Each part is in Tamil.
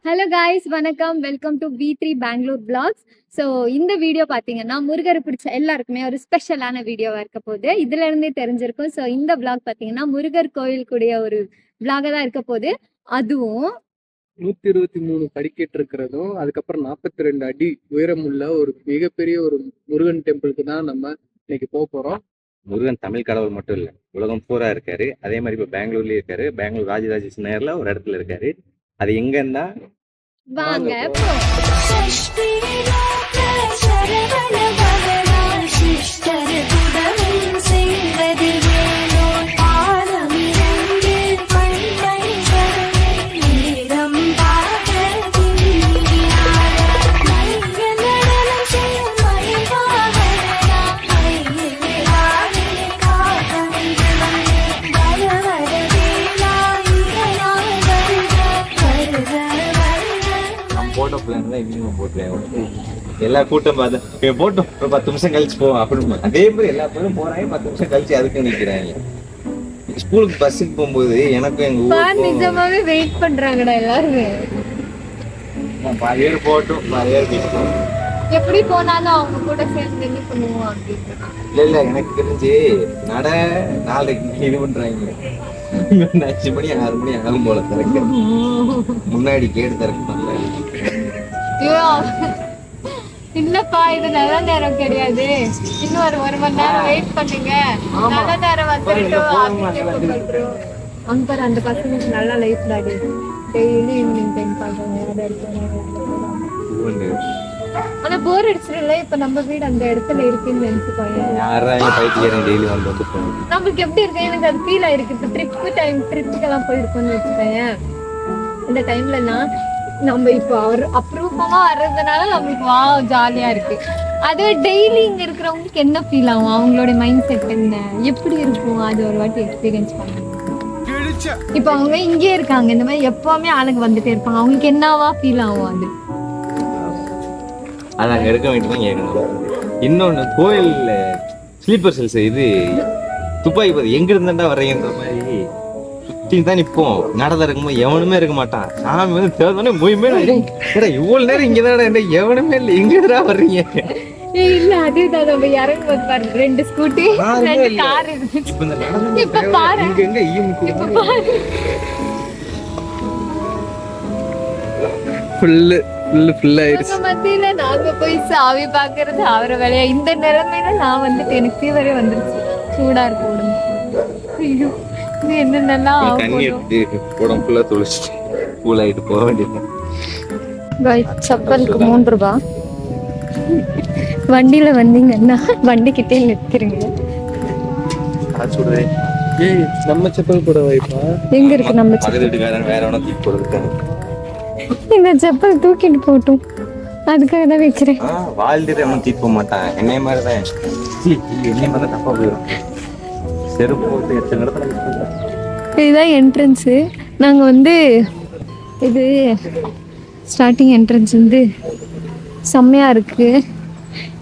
ஹலோ காய்ஸ், வணக்கம். Welcome to V3 Bengaluru blogs. So இந்த வீடியோ பார்த்தீங்கன்னா முருகரை பிடிச்ச எல்லாருக்குமே ஒரு ஸ்பெஷலான வீடியோவாக இருக்க போகுது. இதுல இருந்தே தெரிஞ்சிருக்கும். ஸோ இந்த பிளாக் பார்த்தீங்கன்னா முருகர் கோயிலுக்குடைய ஒரு பிளாக தான் இருக்க போகுது. அதுவும் 123 படிக்கட்டு இருக்கிறதும், அதுக்கப்புறம் 42 அடி உயரமுள்ள ஒரு மிகப்பெரிய ஒரு முருகன் டெம்பிளுக்கு தான் நம்ம இன்னைக்கு போக போறோம். முருகன் தமிழ் கடவுள் மட்டும் இல்லை, உலகம் பூரா இருக்காரு. அதே மாதிரி இப்போ பெங்களூர்லயே இருக்காரு. பெங்களூர் ராஜராஜேஸ்வரர் நகர்ல ஒரு இடத்துல இருக்காரு. அது எங்கன்னா வாங்க எல்லா கூட்டம் பார்த்து போட்டோம் ஒரு 10 நிமிஷம் கழிச்சு போவோம் அப்படின்னு. அதே மாதிரி எல்லா பேரும் போறாங்க, 10 நிமிஷம் கழிச்சு அதுக்கு நிக்கிறாங்க. ஸ்கூலுக்கு பஸ்ஸுக்கு போகும்போது எனக்கும் எங்க நிஜமாவே வெயிட் பண்றாங்கடா எல்லாருமே. பாதி பேர் போட்டோம், பாதி பேர் எப்படி போனாலும் அவங்க கூட சேர்ந்து என்ன பண்ணுவோம் அப்படின்னு. இல்ல எனக்கு தெரிஞ்சு நட நாளைக்கு இது பண்றாங்க. 5 மணி 6 மணி ஆகும் போல திறக்க, முன்னாடி கேடு திறக்கணும்ல. இல்லப்பா, இது நல்ல நேரம் கிடையாது, இன்னும் ஒரு மணி நேரம் வெயிட் பண்ணுங்க, நல்ல நேரம் வந்துட்டோம். அங்க அந்த பசங்களுக்கு நல்லா life daddy daily evening time பாக்குறாங்க. ஆனா போர் அடிச்சிடல. இப்ப நம்ம வீடு அந்த இடத்துல இருக்குன்னு நினைச்சுக்கோங்க. நம்மளுக்கு எப்படி இருக்கு, எனக்கு அது ஃபீல் ஆயிருக்கு. இப்ப ட்ரிப்புக்கெல்லாம் போயிருக்கோம்னு வச்சுக்கோங்க. இந்த டைம்லலாம் நம்ம இப்போ அப்ரூவமா வர்றதுனால நம்மளுக்கு ஜாலியா இருக்கு. அது டெய்லி இங்க இருக்கிறவங்களுக்கு என்ன ஃபீல் ஆகும், அவங்களோட மைண்ட் செட் என்ன எப்படி இருக்கும், அது ஒரு வாட்டி எக்ஸ்பீரியன்ஸ் பண்ணுங்க. இப்ப அவங்க இங்கே இருக்காங்க, இந்த மாதிரி எப்பவுமே ஆளுங்க வந்துட்டே இருப்பாங்க, அவங்களுக்கு என்னவா ஃபீல் ஆகும் அது அங்க இருக்க வேண்டியதான். இன்னொன்னு கோயில்ல ஸ்லீப்பர் செல்ஸ் இது துப்பாக்கி பார்த்து எங்க இருந்தாண்டா வர்றீங்கன்ற மாதிரி சுத்தி தான் நிப்போம். நடந்த இருக்கும்போது எவனுமே இருக்க மாட்டான். சாமி வந்து தேர்ந்தோடனே மூயுமே இவ்வளவு நேரம் இங்கதான் என்ன எவனுமே இல்லை, எங்கடா வர்றீங்க? இல்ல அதேதான், நம்ம இறங்கும்போது பாரு 2 ஸ்கூட்டி 2 கார் இருக்கு. இப்ப பாரு ஃபுல் ஆயிடுச்சு. மத்தியில நாங்க போய் சாவி பாக்குறது அவர வேலையா. இந்த நிலைமையில நான் வந்துட்டு எனக்கு ஃபீவரே வந்துருச்சு. சூடா இருக்கு உடம்பு. ஐயோ, இது என்னென்னலாம் போக வேண்டியது. செப்பலுக்கு 3 ரூபாய். வண்டியில வந்தீங்கன்னா வண்டி கிட்டே நிற்கிறீங்க. நம்ம செப்பல் கூட வைப்பா எங்க இருக்கு நம்ம செப்பல்? வேற ஒன்னும் தூக்கி போடுறதுக்காக இந்த செப்பல் தூக்கிட்டு போட்டும், அதுக்காக தான் வைக்கிறேன். வாழ்ந்துட்டு அவனும் தூக்கி போக மாட்டான். என்னைய மாதிரிதான் என்னைய மாதிரி தப்பா போயிடும். செருப்பு போட்டு எத்தனை இடத்துல. இதுதான் என்ட்ரன்ஸு. நாங்கள் வந்து இது ஸ்டார்டிங் என்ட்ரன்ஸ் வந்து செம்மையாக இருக்குது.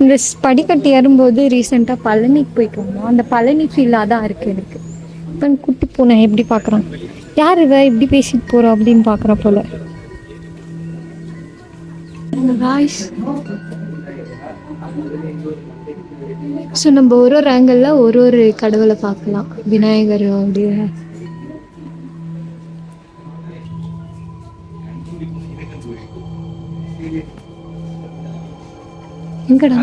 இந்த படிக்கட்டு ஏறும்போது ரீசெண்டாக பழனிக்கு போயிட்டு வந்தோம். அந்த பழனி ஃபீலாக தான் இருக்குது எனக்கு. இப்போ குட்டி பூனை எப்படி பார்க்குறான், யார் இதை இப்படி பேசிட்டு போகிறோம் அப்படின்னு பார்க்குற போல. ஸோ நம்ம ஒரு ஆங்கிளில் ஒரு கடவுளை பார்க்கலாம். விநாயகர் அப்படியே எங்கடா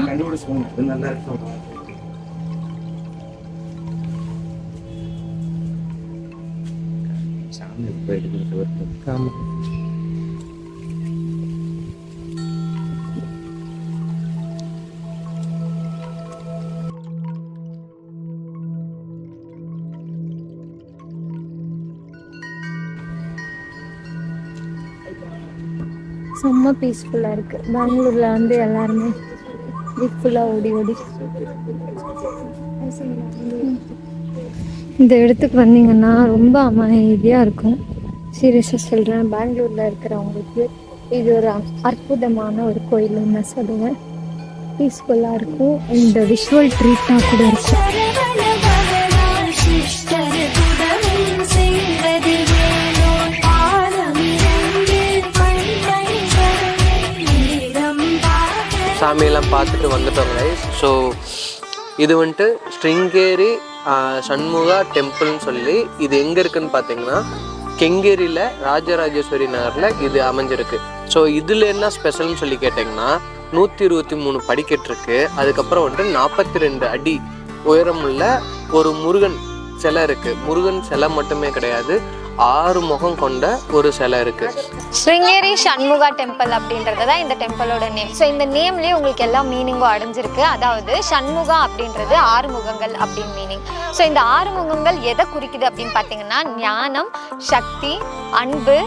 செம்ம பீஸ்ஃபுல்லாக இருக்குது. பெங்களூரில் வந்து எல்லாருமே பீஸ்ஃபுல்லாக ஓடி இந்த இடத்துக்கு வந்தீங்கன்னா ரொம்ப அமைதியாக இருக்கும். சீரியஸாக சொல்கிறேன், பெங்களூரில் இருக்கிறவங்களுக்கு இது ஒரு அற்புதமான ஒரு கோயில்னு நான் சொல்லுவேன். பீஸ்ஃபுல்லாக இருக்கும். இந்த விஷுவல் ட்ரீட்டாக கூட இருக்கும். சாமியெல்லாம் பார்த்துட்டு வந்துட்டோம் கைஸ். ஸோ இது வந்துட்டு ஸ்ருங்கேரி சண்முகா டெம்பிள்னு சொல்லி இது எங்கே இருக்குதுன்னு பார்த்தீங்கன்னா கெங்கேரியில் ராஜராஜேஸ்வரி நகரில் இது அமைஞ்சிருக்கு. ஸோ இதில் என்ன ஸ்பெஷல்னு சொல்லி கேட்டிங்கன்னா 123 படிக்கட்டு இருக்குது. அதுக்கப்புறம் வந்துட்டு 42 அடி உயரமுள்ள ஒரு முருகன் சிலை இருக்குது. முருகன் சிலை மட்டுமே கிடையாது, 6 முகம் கொண்ட ஒரு சிலை இருக்கு. ஸ்ருங்கேரி சண்முகா டெம்பிள் அப்படின்றது தான் இந்த டெம்பிளோட நேம். ஸோ இந்த நேம்லேயே உங்களுக்கு எல்லா மீனிங்கும் அடைஞ்சிருக்கு. அதாவது சண்முகா அப்படின்றது 6 முகங்கள் அப்படின்னு மீனிங். ஸோ இந்த 6 முகங்கள் எதை குறிக்குது அப்படின்னு பார்த்தீங்கன்னா ஞானம், சக்தி, அன்பு,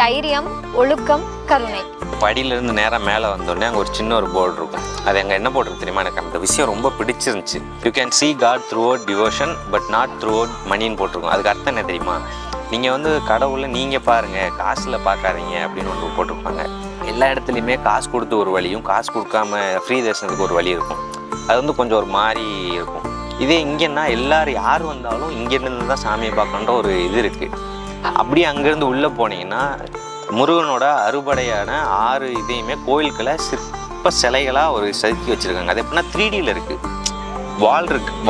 தைரியம், ஒழுக்கம், கருணை. படியிலேருந்து நேராக மேலே வந்தோடனே அங்கே ஒரு சின்ன ஒரு போர்டு இருக்கும். அது அங்கே என்ன போர்டு தெரியுமா? எனக்கு அந்த விஷயம் ரொம்ப பிடிச்சிருந்துச்சு. You can see God throughout devotion but not throughout மணின்னு போட்டிருக்கும். அதுக்கு அர்த்தம் என்ன தெரியுமா? நீங்கள் வந்து கடவுளை நீங்கள் பாருங்கள், காசில் பார்க்காதீங்க அப்படின்னு ஒன்று போட்டிருப்பாங்க. எல்லா இடத்துலையுமே காசு கொடுத்து ஒரு வழியும் காசு கொடுக்காம ஃப்ரீ தரிசனத்துக்கு ஒரு வழி இருக்கும். அது வந்து கொஞ்சம் ஒரு மாதிரி இருக்கும். இதே இங்கேன்னா எல்லோரும் யார் வந்தாலும் இங்கேருந்து தான் சாமியை பார்க்கணுன்ற ஒரு இது இருக்குது. அப்படியே அங்கேருந்து உள்ளே போனீங்கன்னா முருகனோட அறுபடையான 6 இதையுமே கோயில்களை சிற்ப சிலைகளாக ஒரு செதுக்கி வச்சுருக்காங்க. அது எப்படின்னா 3Dயில் இருக்குது.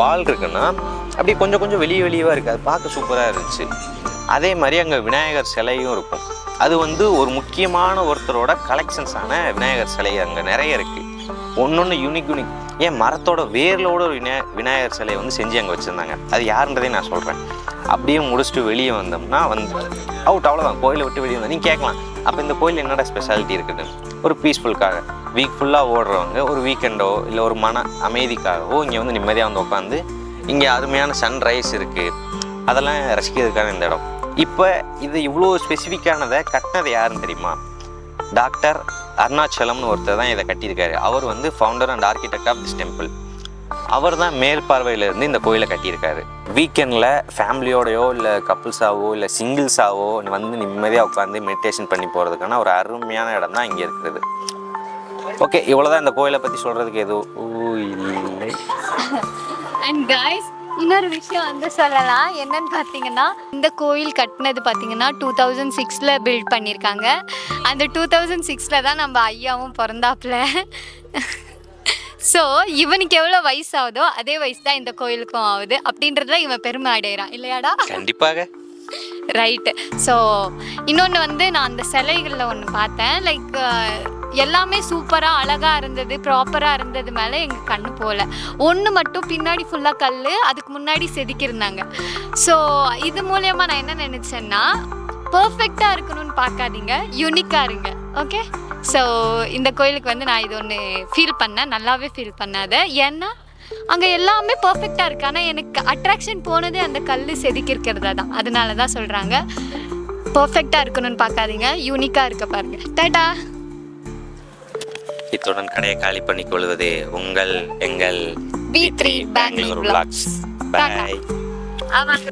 வால் இருக்குன்னா அப்படியே கொஞ்சம் கொஞ்சம் வெளியவாக இருக்குது. அது பார்க்க சூப்பராக இருந்துச்சு. அதே மாதிரி அங்கே விநாயகர் சிலையும் இருக்கும். அது வந்து ஒரு முக்கியமான ஒருத்தரோட கலெக்ஷன்ஸான விநாயகர் சிலை அங்கே நிறைய இருக்குது. ஒன்று யூனிக். ஏன் மரத்தோட வேர்களோட ஒரு விநாயகர் சிலையை வந்து செஞ்சு அங்கே வச்சுருந்தாங்க. அது யாருன்றதையும் நான் சொல்கிறேன். அப்படியே முடிச்சுட்டு வெளியே வந்தோம்னா அவுட் அவ்வளோதான். கோயிலை விட்டு வெளியே வந்தால் நீங்கள் கேட்கலாம், அப்போ இந்த கோயில் என்னடா ஸ்பெஷாலிட்டி இருக்குது? ஒரு பீஸ்ஃபுல்காக வீக் ஃபுல்லாக ஓடுறவங்க ஒரு வீக்கெண்டோ இல்லை ஒரு மன அமைதிக்காகவோ இங்கே வந்து நிம்மதியாக வந்து உட்காந்து இங்கே அருமையான சன்ரைஸ் இருக்குது, அதெல்லாம் ரசிக்கிறதுக்கான இந்த இடம். இப்போ இது இவ்வளோ ஸ்பெசிஃபிக்கானதை கட்டினது யாருன்னு தெரியுமா? டாக்டர் அருணாச்சலம்னு ஒருத்தர் தான் இதை கட்டியிருக்காரு. அவர் வந்து founder and architect of this temple. அவர் தான் மேற்பார்வையிலேருந்து இந்த கோயிலை கட்டியிருக்காரு. வீக்கெண்டில் ஃபேமிலியோடையோ இல்லை கப்புள்ஸாவோ இல்லை சிங்கிள்ஸாவோ வந்து நிம்மதியாக உட்காந்து மெடிடேஷன் பண்ணி போகிறதுக்கான ஒரு அருமையான இடம் தான் இங்கே இருக்கிறது. ஓகே, இவ்வளோதான் இந்த கோயிலை பற்றி சொல்கிறதுக்கு எதுவும் இல்லை. அண்ட் கைஸ், இன்னொரு விஷயம் வந்து சொல்லலாம். என்னன்னு பார்த்தீங்கன்னா இந்த கோயில் கட்டினது பார்த்தீங்கன்னா 2006 பில்ட் பண்ணியிருக்காங்க. அந்த 2006 தான் நம்ம ஐயாவும் பிறந்தாப்புல. ஸோ இவனுக்கு எவ்வளோ வயசு ஆகுதோ அதே வயசு தான் இந்த கோயிலுக்கும் ஆகுது அப்படின்றதுல இவன் பெருமை அடைகிறான் இல்லையாடா? கண்டிப்பாக. ரைட்டு. ஸோ இன்னொன்று வந்து நான் அந்த சிலைகளில் ஒன்று பார்த்தேன். லைக் எல்லாமே சூப்பராக அழகாக இருந்தது, ப்ராப்பராக இருந்தது. மேலே எங்கள் கண்ணு போகல. ஒன்று மட்டும் பின்னாடி ஃபுல்லாக கல், அதுக்கு முன்னாடி செதுக்கியிருந்தாங்க. ஸோ இது மூலயமா நான் என்ன நினச்சேன்னா, பர்ஃபெக்டாக இருக்கணும்னு பார்க்காதீங்க, யூனிக்காக இருங்க. ஓகே. ஸோ இந்த கோயிலுக்கு வந்து நான் இது ஒன்று ஃபீல் பண்ணேன், நல்லாவே ஃபீல் பண்ணாத. ஏன்னா அங்கே எல்லாமே பர்ஃபெக்டாக இருக்கு. ஆனால் எனக்கு அட்ராக்ஷன் போனதே அந்த கல் செதுக்கிருக்கிறதா தான். அதனால தான் சொல்கிறாங்க, பர்ஃபெக்டாக இருக்கணும்னு பார்க்காதீங்க, யூனிக்காக இருக்க பாருங்க. டாடா. இத்துடன் கடையை காலி பண்ணிக் கொள்வது உங்கள் எங்கள் B3 பெங்களூர் vlogs. Bye. ஆமாங்க.